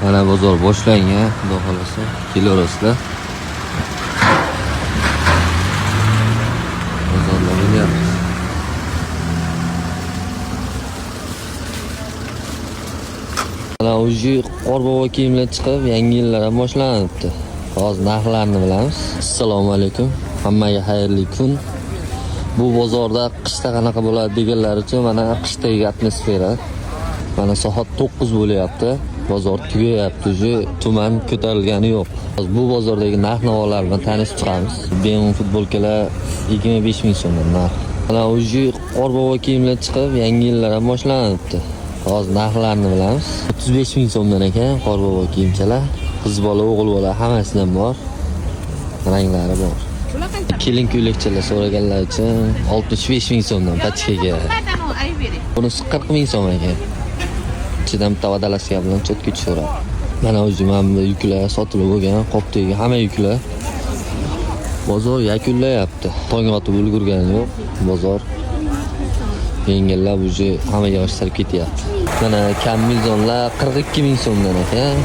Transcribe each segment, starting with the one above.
Mana bozor boshlangan, xudo xolasa kelaverasizlar. Bozorlar bo'lyapti. Mana o'zi Qorbobo kiyimlar chiqib, yangi yillar ham boshlanibdi. Hozir narxlarni bilamiz. Assalomu alaykum. Hammaga xayrli kun. Bu bozorda qishda qanaqa bo'ladi deganlar uchun mana qishdagi atmosfera. Mana soat 9 bo'lyapti. Bozor tugayapti, tuman ko'tarilgani yo'q. Bu bozordagi narx-navolar bilan tanishib chiqamiz. Bemun futbolkalar 25 ming so'mdan narx. Mana o'zi Qorbobo kiyimlar chiqib, yangi yillar ham boshlanibdi. Hozir narxlarni bilamiz. 35 ming so'mdan ekan Qorbobo kiyimchalar. Qiz bola, o'g'il bola hammasidan bor. Ranglari bor. Kelin ko'ylakchalar so'raganlar uchun 65 ming so'mdan pachkaga. Bunisi 40 ming so'm ekan. Ichidan bitta vodolazka bilan cho'tka tushiradi. Mana o'zi mana yuklar sotilib bo'lgan, qopdagi hamma yuklar. Bozor yakunlayapti. Tong otib ulgurgani yo'q. Bozor yengillab o'zi hamma yig'ishtirib ketyapti. Mana kombinezonlar 42 ming so'mdan ekan.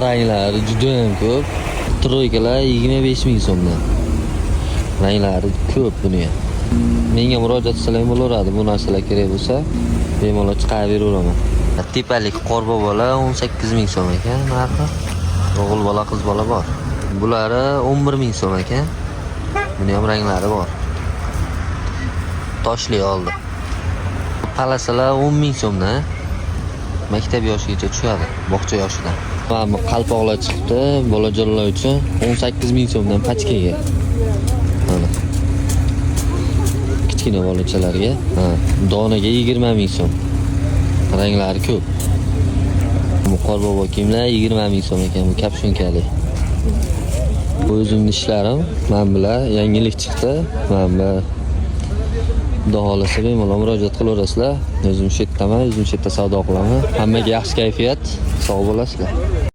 Ranglari juda ham ko'p. Troykalar 25 ming so'mdan. Ranglari ko'p buni ham. Menga murojaat qilsang bo'laveradi, bu narsalar kerak bo'lsa, bemalol chiqarib beraveraman. Tepalik Qorbobolar 18 ming so'm ekan narxi. O'g'il bola, qiz bola bor. Bulari 11 ming so'm ekan. Buni ham ranglari bor. Toshli oldi. Palasalar 10 ming so'mdan. Maktab yoshigacha tushadi, bog'cha yoshidan. Mana qalpoqlar chiqibdi, bolajonlar uchun 18 ming so'mdan pachkaga. Mana. Kichkina bolachalarga, donaga 20 ming so'm. Ranglari ko'p. Bu Qorbobo kiyimlar 20 ming so'm ekan, bu kapshunkali. Bu o'zimning ishlarim, men bilan yangilik chiqdi. Men bilan Xudo xolasa bemalol murojaat qilaverasizlar. O'zim shu yerdaman, o'zim shu yerda savdo qilaman. Hammaga yaxshi kayfiyat, sog' bo'lasizlar.